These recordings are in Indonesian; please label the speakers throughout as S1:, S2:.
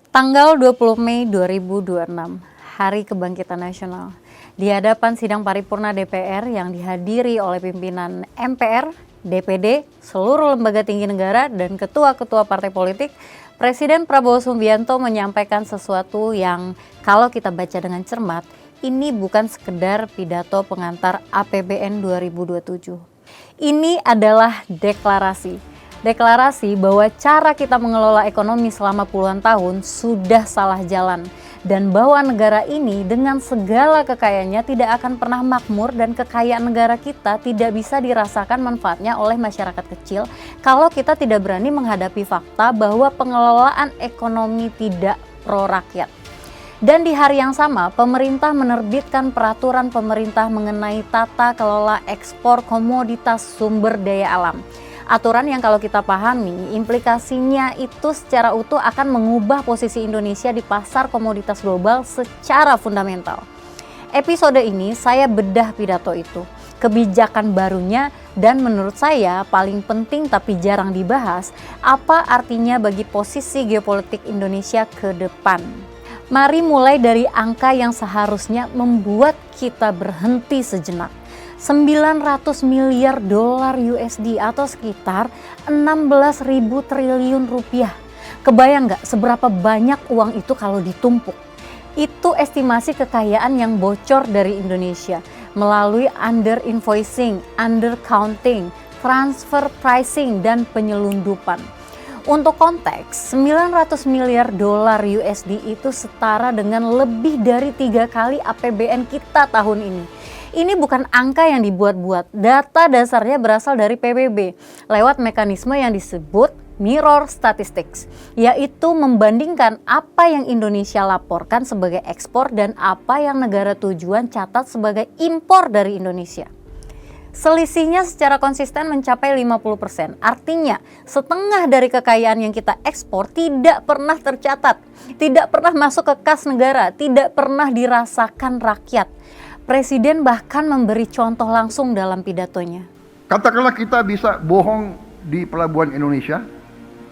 S1: Tanggal 20 Mei 2026, Hari Kebangkitan Nasional. Di hadapan sidang paripurna DPR yang dihadiri oleh pimpinan MPR, DPD, seluruh lembaga tinggi negara, dan ketua-ketua partai politik, Presiden Prabowo Subianto menyampaikan sesuatu yang kalau kita baca dengan cermat, ini bukan sekedar pidato pengantar APBN 2027. Ini adalah deklarasi. Deklarasi bahwa cara kita mengelola ekonomi selama puluhan tahun sudah salah jalan, dan bahwa negara ini dengan segala kekayaannya tidak akan pernah makmur, dan kekayaan negara kita tidak bisa dirasakan manfaatnya oleh masyarakat kecil kalau kita tidak berani menghadapi fakta bahwa pengelolaan ekonomi tidak pro rakyat. Dan di hari yang sama, pemerintah menerbitkan peraturan pemerintah mengenai tata kelola ekspor komoditas sumber daya alam. Aturan yang kalau kita pahami, implikasinya itu secara utuh akan mengubah posisi Indonesia di pasar komoditas global secara fundamental. Episode ini saya bedah pidato itu, kebijakan barunya, dan menurut saya paling penting tapi jarang dibahas, apa artinya bagi posisi geopolitik Indonesia ke depan. Mari mulai dari angka yang seharusnya membuat kita berhenti sejenak. 900 miliar dolar USD atau sekitar 16.000 triliun rupiah. Kebayang nggak seberapa banyak uang itu kalau ditumpuk? Itu estimasi kekayaan yang bocor dari Indonesia melalui under invoicing, under counting, transfer pricing, dan penyelundupan. Untuk konteks, 900 miliar dolar USD itu setara dengan lebih dari 3 kali APBN kita tahun ini. Ini bukan angka yang dibuat-buat, data dasarnya berasal dari PBB lewat mekanisme yang disebut mirror statistics, yaitu membandingkan apa yang Indonesia laporkan sebagai ekspor dan apa yang negara tujuan catat sebagai impor dari Indonesia. Selisihnya secara konsisten mencapai 50%, artinya setengah dari kekayaan yang kita ekspor tidak pernah tercatat, tidak pernah masuk ke kas negara, tidak pernah dirasakan rakyat. Presiden bahkan memberi contoh langsung dalam pidatonya.
S2: Katakanlah kita bisa bohong di pelabuhan Indonesia,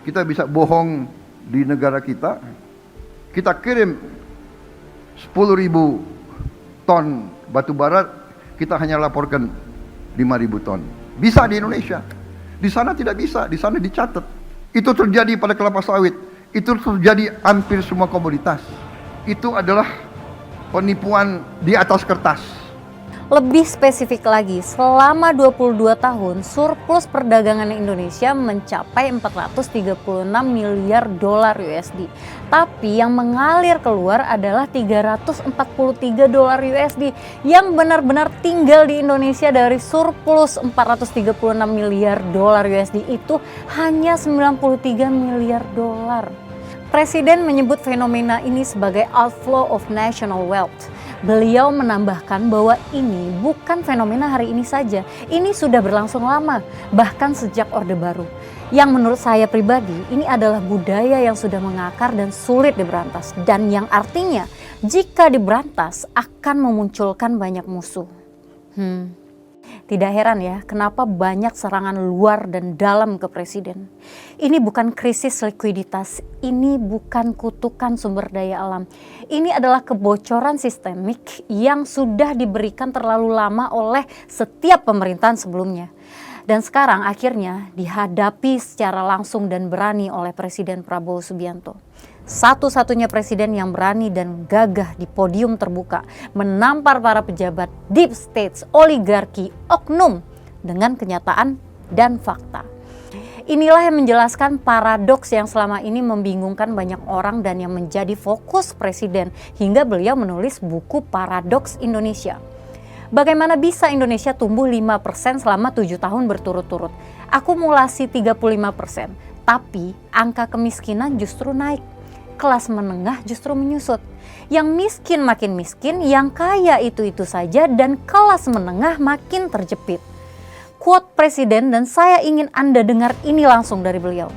S2: kita bisa bohong di negara kita, kita kirim 10.000 ton batu bara, kita hanya laporkan 5.000 ton. Bisa di Indonesia, di sana tidak bisa, di sana dicatat. Itu terjadi pada kelapa sawit, itu terjadi hampir semua komoditas. Itu adalah penipuan di atas kertas.
S1: Lebih spesifik lagi, selama 22 tahun surplus perdagangan Indonesia mencapai 436 miliar dolar USD. Tapi yang mengalir keluar adalah 343 dolar USD yang benar-benar tinggal di Indonesia. Dari surplus 436 miliar dolar USD itu hanya 93 miliar dolar. Presiden menyebut fenomena ini sebagai outflow of national wealth. Beliau menambahkan bahwa ini bukan fenomena hari ini saja, ini sudah berlangsung lama, bahkan sejak Orde Baru. Yang menurut saya pribadi, ini adalah budaya yang sudah mengakar dan sulit diberantas, dan yang artinya jika diberantas akan memunculkan banyak musuh. Tidak heran ya, kenapa banyak serangan luar dan dalam ke presiden. Ini bukan krisis likuiditas, ini bukan kutukan sumber daya alam. Ini adalah kebocoran sistemik yang sudah diberikan terlalu lama oleh setiap pemerintahan sebelumnya. Dan sekarang akhirnya dihadapi secara langsung dan berani oleh Presiden Prabowo Subianto. Satu-satunya presiden yang berani dan gagah di podium terbuka menampar para pejabat deep state, oligarki, oknum dengan kenyataan dan fakta. Inilah yang menjelaskan paradoks yang selama ini membingungkan banyak orang dan yang menjadi fokus presiden hingga beliau menulis buku Paradoks Indonesia. Bagaimana bisa Indonesia tumbuh 5% selama 7 tahun berturut-turut, akumulasi 35%, tapi angka kemiskinan justru naik. Kelas menengah justru menyusut. Yang miskin makin miskin, yang kaya itu-itu saja, dan kelas menengah makin terjepit. Quote presiden, dan saya ingin Anda dengar ini langsung dari beliau.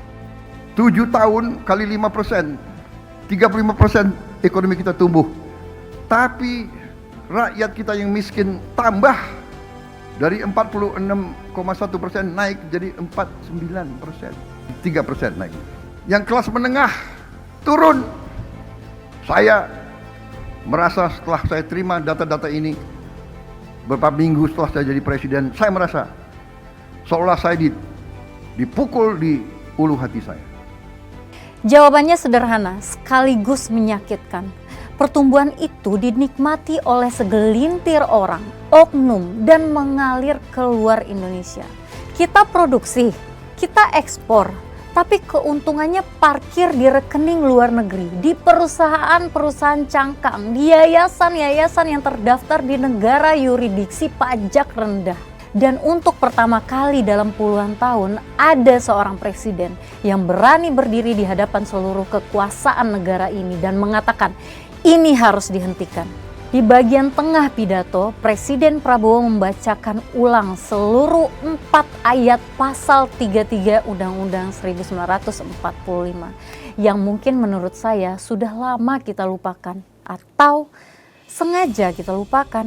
S2: 7 tahun kali 5%, 35% ekonomi kita tumbuh. Tapi rakyat kita yang miskin tambah dari 46,1% naik jadi 49%, 3% naik. Yang kelas menengah turun Saya merasa setelah saya terima data-data ini, beberapa minggu setelah saya jadi presiden, saya merasa seolah saya dipukul di ulu hati saya.
S1: Jawabannya sederhana, sekaligus menyakitkan. Pertumbuhan itu dinikmati oleh segelintir orang, oknum, dan mengalir keluar Indonesia. Kita produksi, kita ekspor, tapi keuntungannya parkir di rekening luar negeri, di perusahaan-perusahaan cangkang, di yayasan-yayasan yang terdaftar di negara yurisdiksi pajak rendah. Dan untuk pertama kali dalam puluhan tahun, ada seorang presiden yang berani berdiri di hadapan seluruh kekuasaan negara ini dan mengatakan, ini harus dihentikan. Di bagian tengah pidato, Presiden Prabowo membacakan ulang seluruh 4 ayat pasal 33 Undang-Undang 1945 yang mungkin menurut saya sudah lama kita lupakan atau sengaja kita lupakan.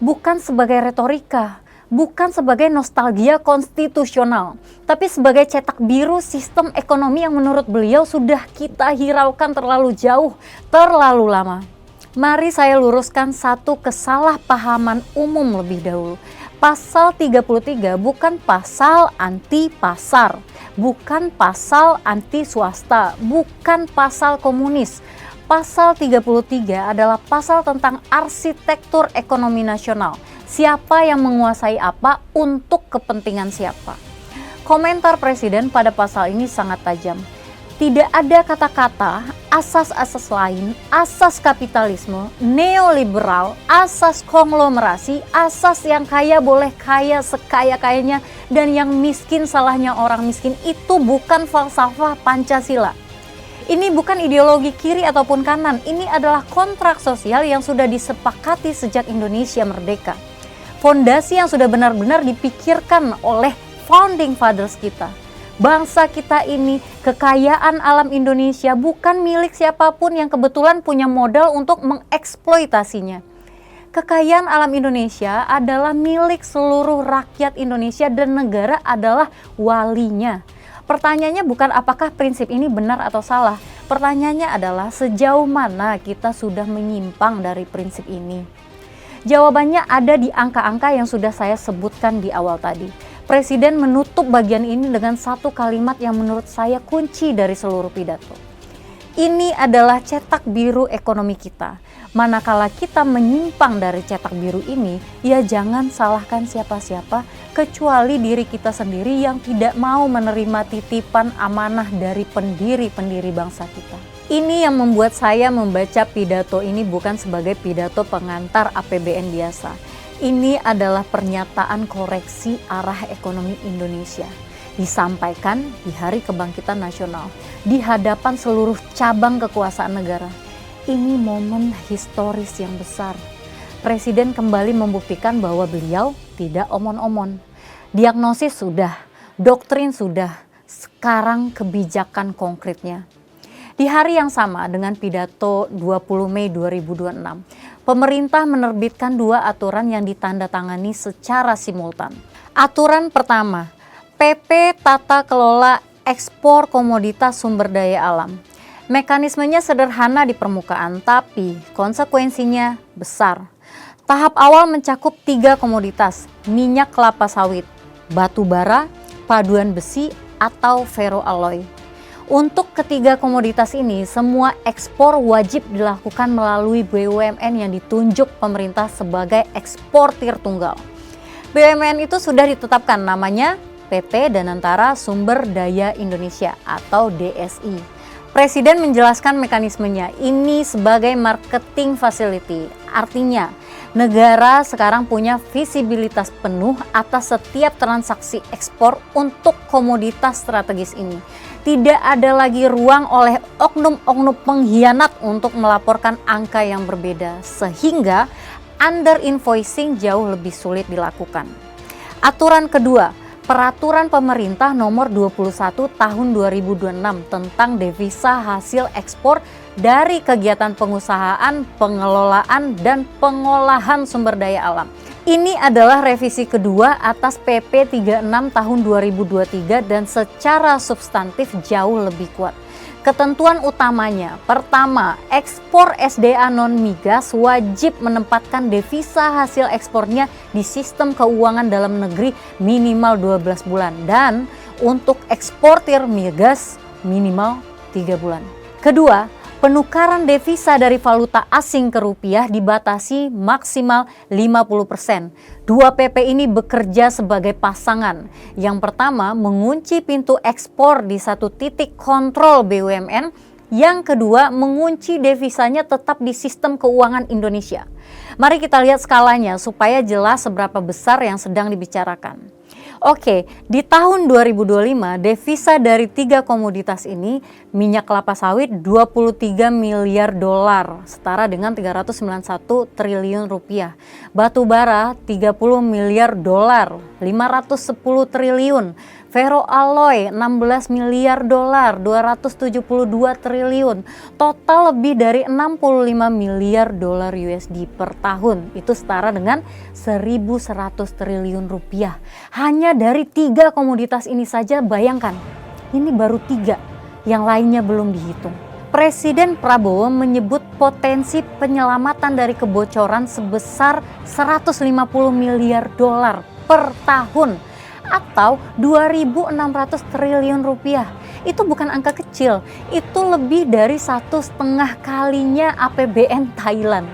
S1: Bukan sebagai retorika, bukan sebagai nostalgia konstitusional, tapi sebagai cetak biru sistem ekonomi yang menurut beliau sudah kita hiraukan terlalu jauh, terlalu lama. Mari saya luruskan satu kesalahpahaman umum lebih dahulu. Pasal 33 bukan pasal anti pasar, bukan pasal anti swasta, bukan pasal komunis. Pasal 33 adalah pasal tentang arsitektur ekonomi nasional. Siapa yang menguasai apa untuk kepentingan siapa. Komentar Presiden pada pasal ini sangat tajam. Tidak ada kata-kata asas-asas lain, asas kapitalisme, neoliberal, asas konglomerasi, asas yang kaya boleh kaya sekaya-kayanya dan yang miskin salahnya orang miskin. Itu bukan falsafah Pancasila. Ini bukan ideologi kiri ataupun kanan, ini adalah kontrak sosial yang sudah disepakati sejak Indonesia merdeka. Fondasi yang sudah benar-benar dipikirkan oleh founding fathers kita. Bangsa kita ini, kekayaan alam Indonesia bukan milik siapapun yang kebetulan punya modal untuk mengeksploitasinya. Kekayaan alam Indonesia adalah milik seluruh rakyat Indonesia dan negara adalah walinya. Pertanyaannya bukan apakah prinsip ini benar atau salah. Pertanyaannya adalah sejauh mana kita sudah menyimpang dari prinsip ini. Jawabannya ada di angka-angka yang sudah saya sebutkan di awal tadi. Presiden menutup bagian ini dengan satu kalimat yang menurut saya kunci dari seluruh pidato. Ini adalah cetak biru ekonomi kita. Manakala kita menyimpang dari cetak biru ini, ya jangan salahkan siapa-siapa kecuali diri kita sendiri yang tidak mau menerima titipan amanah dari pendiri-pendiri bangsa kita. Ini yang membuat saya membaca pidato ini bukan sebagai pidato pengantar APBN biasa. Ini adalah pernyataan koreksi arah ekonomi Indonesia. Disampaikan di Hari Kebangkitan Nasional, di hadapan seluruh cabang kekuasaan negara. Ini momen historis yang besar. Presiden kembali membuktikan bahwa beliau tidak omon-omon. Diagnosis sudah, doktrin sudah, sekarang kebijakan konkretnya. Di hari yang sama dengan pidato 20 Mei 2026, pemerintah menerbitkan 2 aturan yang ditandatangani secara simultan. Aturan pertama, PP Tata Kelola Ekspor Komoditas Sumber Daya Alam. Mekanismenya sederhana di permukaan, tapi konsekuensinya besar. Tahap awal mencakup 3 komoditas, minyak kelapa sawit, batu bara, paduan besi, atau ferroalloy. Untuk ketiga komoditas ini, semua ekspor wajib dilakukan melalui BUMN yang ditunjuk pemerintah sebagai eksportir tunggal. BUMN itu sudah ditetapkan namanya PT Danantara Sumber Daya Indonesia atau DSI. Presiden menjelaskan mekanismenya ini sebagai marketing facility. Artinya, negara sekarang punya visibilitas penuh atas setiap transaksi ekspor untuk komoditas strategis ini. Tidak ada lagi ruang oleh oknum-oknum pengkhianat untuk melaporkan angka yang berbeda, sehingga under invoicing jauh lebih sulit dilakukan. Aturan kedua, Peraturan Pemerintah Nomor 21 Tahun 2026 tentang devisa hasil ekspor dari kegiatan pengusahaan, pengelolaan, dan pengolahan sumber daya alam. Ini adalah revisi kedua atas PP 36 tahun 2023 dan secara substantif jauh lebih kuat. Ketentuan utamanya, pertama, ekspor SDA non-migas wajib menempatkan devisa hasil ekspornya di sistem keuangan dalam negeri minimal 12 bulan dan untuk eksportir migas minimal 3 bulan. Kedua, penukaran devisa dari valuta asing ke rupiah dibatasi maksimal 50%. Dua PP ini bekerja sebagai pasangan. Yang pertama, mengunci pintu ekspor di satu titik kontrol BUMN. Yang kedua, mengunci devisanya tetap di sistem keuangan Indonesia. Mari kita lihat skalanya supaya jelas seberapa besar yang sedang dibicarakan. Oke, di tahun 2025 devisa dari 3 komoditas ini, minyak kelapa sawit 23 miliar dolar, setara dengan 391 triliun rupiah. Batu bara 30 miliar dolar, 510 triliun. Ferroalloy 16 miliar dolar, 272 triliun. Total lebih dari 65 miliar dolar USD per tahun. Itu setara dengan 1.100 triliun rupiah. Hanya dari 3 komoditas ini saja, bayangkan. Ini baru 3, yang lainnya belum dihitung. Presiden Prabowo menyebut potensi penyelamatan dari kebocoran sebesar 150 miliar dolar per tahun atau 2.600 triliun rupiah. Itu bukan angka kecil, itu lebih dari 1,5 kalinya APBN Thailand.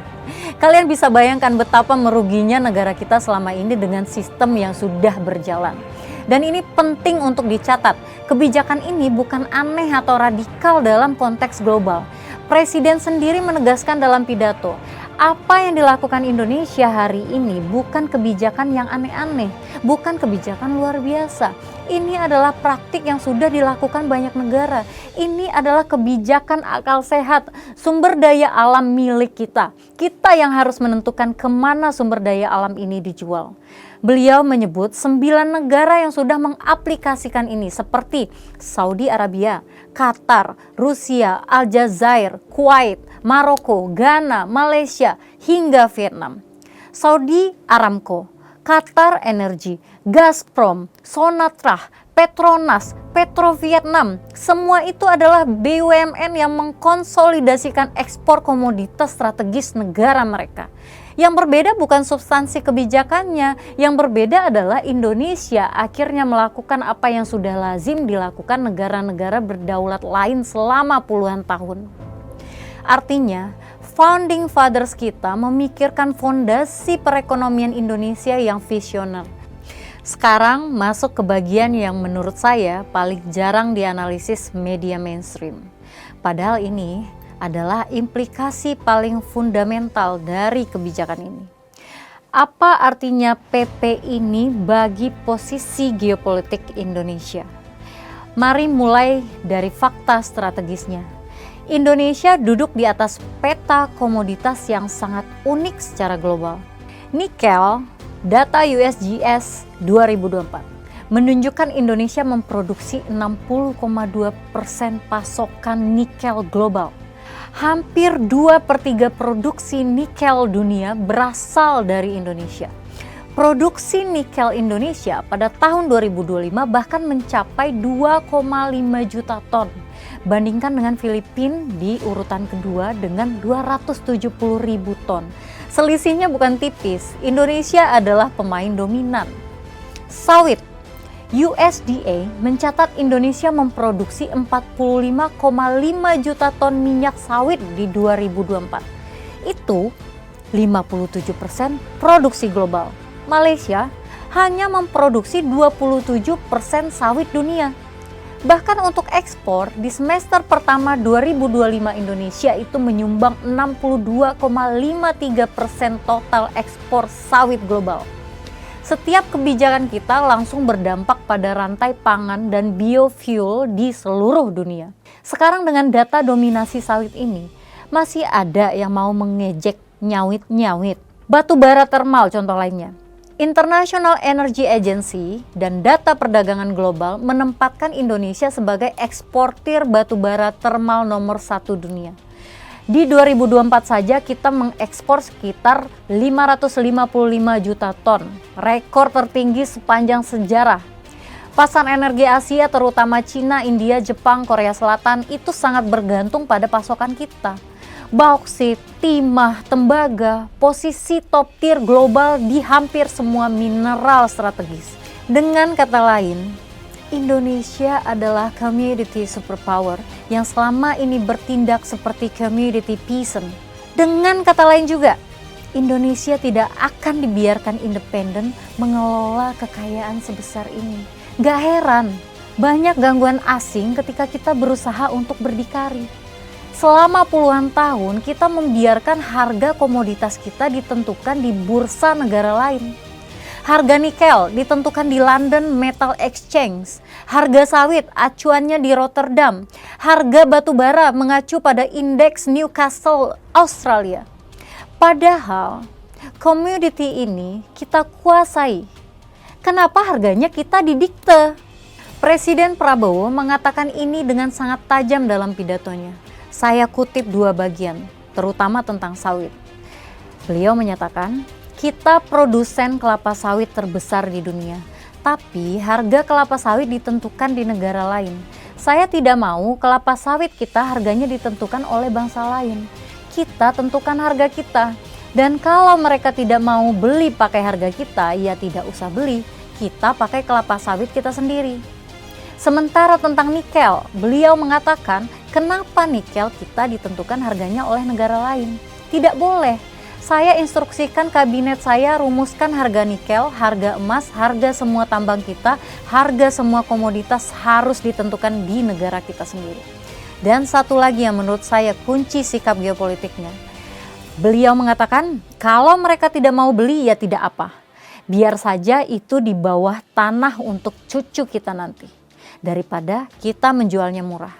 S1: Kalian bisa bayangkan betapa meruginya negara kita selama ini dengan sistem yang sudah berjalan. Dan ini penting untuk dicatat, kebijakan ini bukan aneh atau radikal dalam konteks global. Presiden sendiri menegaskan dalam pidato, apa yang dilakukan Indonesia hari ini bukan kebijakan yang aneh-aneh, bukan kebijakan luar biasa. Ini adalah praktik yang sudah dilakukan banyak negara. Ini adalah kebijakan akal sehat, sumber daya alam milik kita. Kita yang harus menentukan kemana sumber daya alam ini dijual. Beliau menyebut 9 negara yang sudah mengaplikasikan ini seperti Saudi Arabia, Qatar, Rusia, Aljazair, Kuwait, Maroko, Ghana, Malaysia, hingga Vietnam. Saudi Aramco, Qatar Energy, Gazprom, Sonatrach, Petronas, Petrovietnam, semua itu adalah BUMN yang mengkonsolidasikan ekspor komoditas strategis negara mereka. Yang berbeda bukan substansi kebijakannya, yang berbeda adalah Indonesia akhirnya melakukan apa yang sudah lazim dilakukan negara-negara berdaulat lain selama puluhan tahun. Artinya, founding fathers kita memikirkan fondasi perekonomian Indonesia yang visioner. Sekarang masuk ke bagian yang menurut saya paling jarang dianalisis media mainstream. Padahal ini adalah implikasi paling fundamental dari kebijakan ini. Apa artinya PP ini bagi posisi geopolitik Indonesia? Mari mulai dari fakta strategisnya. Indonesia duduk di atas peta komoditas yang sangat unik secara global. Nikel, data USGS 2024 menunjukkan Indonesia memproduksi 60,2% pasokan nikel global. Hampir 2/3 produksi nikel dunia berasal dari Indonesia. Produksi nikel Indonesia pada tahun 2025 bahkan mencapai 2,5 juta ton. Bandingkan dengan Filipina di urutan kedua dengan 270.000 ton. Selisihnya bukan tipis, Indonesia adalah pemain dominan. Sawit, USDA mencatat Indonesia memproduksi 45,5 juta ton minyak sawit di 2024. Itu 57% produksi global. Malaysia hanya memproduksi 27% sawit dunia. Bahkan untuk ekspor, di semester pertama 2025 Indonesia itu menyumbang 62,53% total ekspor sawit global. Setiap kebijakan kita langsung berdampak pada rantai pangan dan biofuel di seluruh dunia. Sekarang dengan data dominasi sawit ini, masih ada yang mau mengejek nyawit-nyawit. Batu bara termal contoh lainnya. International Energy Agency dan data perdagangan global menempatkan Indonesia sebagai eksportir batu bara termal nomor 1 dunia. Di 2024 saja kita mengekspor sekitar 555 juta ton, rekor tertinggi sepanjang sejarah. Pasar energi Asia terutama Cina, India, Jepang, Korea Selatan itu sangat bergantung pada pasokan kita. Bauksit, timah, tembaga, posisi top tier global di hampir semua mineral strategis. Dengan kata lain, Indonesia adalah commodity superpower yang selama ini bertindak seperti commodity peasant. Dengan kata lain juga, Indonesia tidak akan dibiarkan independen mengelola kekayaan sebesar ini. Gak heran, banyak gangguan asing ketika kita berusaha untuk berdikari. Selama puluhan tahun kita membiarkan harga komoditas kita ditentukan di bursa negara lain. Harga nikel ditentukan di London Metal Exchange, harga sawit acuannya di Rotterdam, harga batu bara mengacu pada indeks Newcastle Australia. Padahal komoditi ini kita kuasai. Kenapa harganya kita didikte? Presiden Prabowo mengatakan ini dengan sangat tajam dalam pidatonya. Saya kutip dua bagian, terutama tentang sawit. Beliau menyatakan, kita produsen kelapa sawit terbesar di dunia, tapi harga kelapa sawit ditentukan di negara lain. Saya tidak mau kelapa sawit kita harganya ditentukan oleh bangsa lain. Kita tentukan harga kita. Dan kalau mereka tidak mau beli pakai harga kita, ya tidak usah beli. Kita pakai kelapa sawit kita sendiri. Sementara tentang nikel, beliau mengatakan kenapa nikel kita ditentukan harganya oleh negara lain. Tidak boleh. Saya instruksikan kabinet saya rumuskan harga nikel, harga emas, harga semua tambang kita, harga semua komoditas harus ditentukan di negara kita sendiri. Dan satu lagi yang menurut saya kunci sikap geopolitiknya. Beliau mengatakan kalau mereka tidak mau beli ya tidak apa. Biar saja itu di bawah tanah untuk cucu kita nanti. Daripada kita menjualnya murah.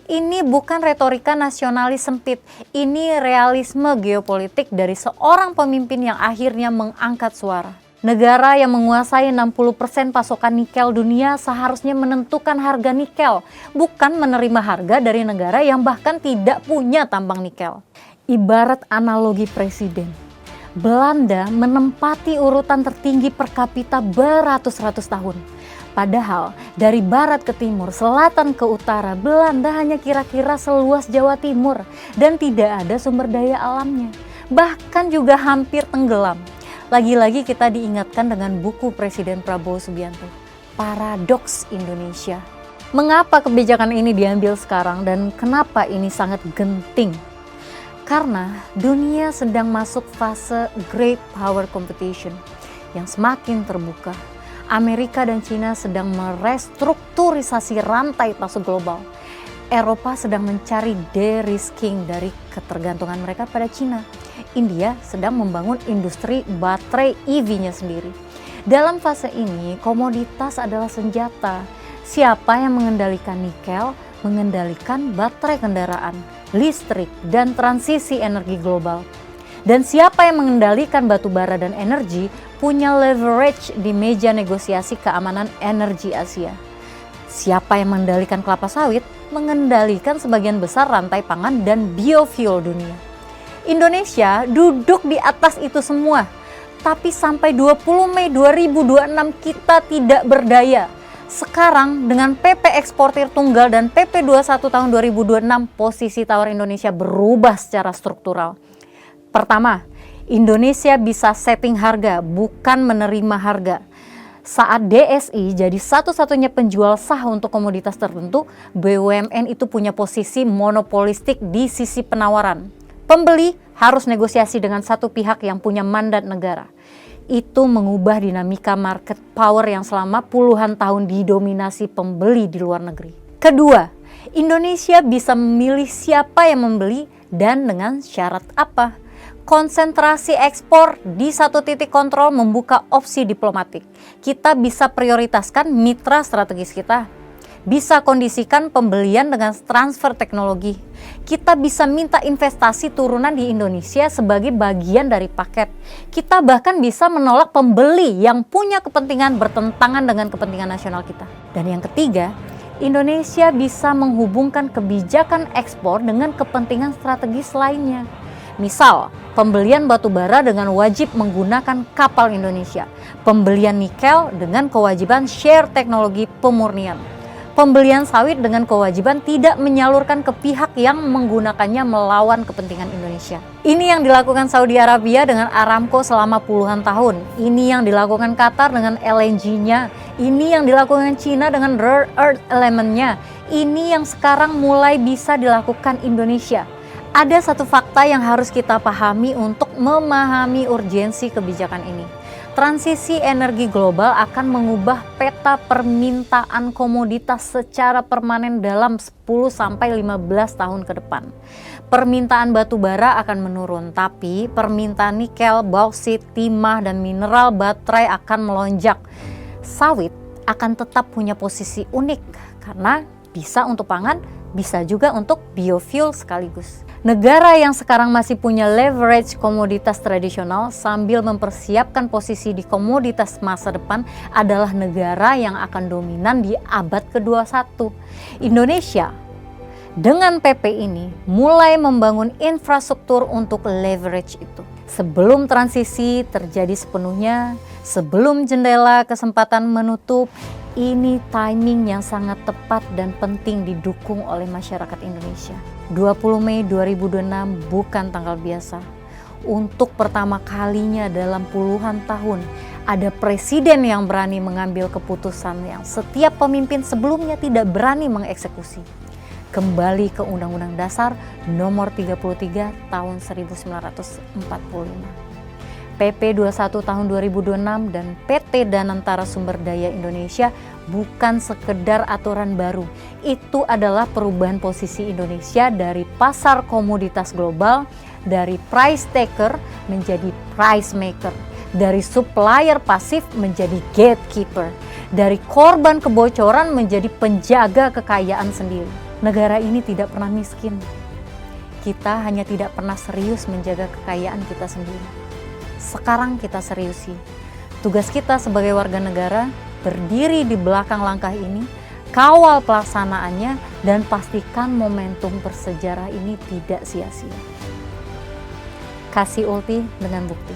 S1: Ini bukan retorika nasionalis sempit. Ini realisme geopolitik dari seorang pemimpin yang akhirnya mengangkat suara. Negara yang menguasai 60% pasokan nikel dunia seharusnya menentukan harga nikel. Bukan menerima harga dari negara yang bahkan tidak punya tambang nikel. Ibarat analogi presiden. Belanda menempati urutan tertinggi per kapita beratus-ratus tahun. Padahal dari barat ke timur, selatan ke utara, Belanda hanya kira-kira seluas Jawa Timur dan tidak ada sumber daya alamnya. Bahkan juga hampir tenggelam. Lagi-lagi kita diingatkan dengan buku Presiden Prabowo Subianto, Paradoks Indonesia. Mengapa kebijakan ini diambil sekarang dan kenapa ini sangat genting? Karena dunia sedang masuk fase great power competition yang semakin terbuka. Amerika dan Cina sedang merestrukturisasi rantai pasok global. Eropa sedang mencari de-risking dari ketergantungan mereka pada Cina. India sedang membangun industri baterai EV-nya sendiri. Dalam fase ini, komoditas adalah senjata. Siapa yang mengendalikan nikel, mengendalikan baterai kendaraan, listrik, dan transisi energi global. Dan siapa yang mengendalikan batu bara dan energi punya leverage di meja negosiasi keamanan energi Asia. Siapa yang mengendalikan kelapa sawit mengendalikan sebagian besar rantai pangan dan biofuel dunia. Indonesia duduk di atas itu semua, tapi sampai 20 Mei 2026 kita tidak berdaya. Sekarang dengan PP eksportir tunggal dan PP 21 tahun 2026, posisi tawar Indonesia berubah secara struktural. Pertama, Indonesia bisa setting harga, bukan menerima harga. Saat DSI jadi satu-satunya penjual sah untuk komoditas tertentu, BUMN itu punya posisi monopolistik di sisi penawaran. Pembeli harus negosiasi dengan satu pihak yang punya mandat negara. Itu mengubah dinamika market power yang selama puluhan tahun didominasi pembeli di luar negeri. Kedua, Indonesia bisa memilih siapa yang membeli dan dengan syarat apa. Konsentrasi ekspor di satu titik kontrol membuka opsi diplomatik. Kita bisa prioritaskan mitra strategis kita. Bisa kondisikan pembelian dengan transfer teknologi. Kita bisa minta investasi turunan di Indonesia sebagai bagian dari paket. Kita bahkan bisa menolak pembeli yang punya kepentingan bertentangan dengan kepentingan nasional kita. Dan yang ketiga, Indonesia bisa menghubungkan kebijakan ekspor dengan kepentingan strategis lainnya. Misal, pembelian batu bara dengan wajib menggunakan kapal Indonesia, pembelian nikel dengan kewajiban share teknologi pemurnian, pembelian sawit dengan kewajiban tidak menyalurkan ke pihak yang menggunakannya melawan kepentingan Indonesia. Ini yang dilakukan Saudi Arabia dengan Aramco selama puluhan tahun. Ini yang dilakukan Qatar dengan LNG-nya. Ini yang dilakukan Cina dengan rare earth elementnya. Ini yang sekarang mulai bisa dilakukan Indonesia. Ada satu fakta yang harus kita pahami untuk memahami urgensi kebijakan ini. Transisi energi global akan mengubah peta permintaan komoditas secara permanen dalam 10-15 tahun ke depan. Permintaan batu bara akan menurun, tapi permintaan nikel, bauksit, timah, dan mineral baterai akan melonjak. Sawit akan tetap punya posisi unik karena bisa untuk pangan, bisa juga untuk biofuel sekaligus. Negara yang sekarang masih punya leverage komoditas tradisional sambil mempersiapkan posisi di komoditas masa depan adalah negara yang akan dominan di abad ke-21. Indonesia dengan PP ini mulai membangun infrastruktur untuk leverage itu. Sebelum transisi terjadi sepenuhnya, sebelum jendela kesempatan menutup, ini timing yang sangat tepat dan penting didukung oleh masyarakat Indonesia. 20 Mei 2026 bukan tanggal biasa. Untuk pertama kalinya dalam puluhan tahun, ada presiden yang berani mengambil keputusan yang setiap pemimpin sebelumnya tidak berani mengeksekusi. Kembali ke Undang-Undang Dasar Nomor 33 Tahun 1945. PP 21 tahun 2026 dan PT Danantara Sumber Daya Indonesia bukan sekedar aturan baru. Itu adalah perubahan posisi Indonesia dari pasar komoditas global, dari price taker menjadi price maker, dari supplier pasif menjadi gatekeeper, dari korban kebocoran menjadi penjaga kekayaan sendiri. Negara ini tidak pernah miskin. Kita hanya tidak pernah serius menjaga kekayaan kita sendiri. Sekarang kita seriusi. Tugas kita sebagai warga negara berdiri di belakang langkah ini, kawal pelaksanaannya, dan pastikan momentum bersejarah ini tidak sia-sia. Kasih ulti dengan bukti.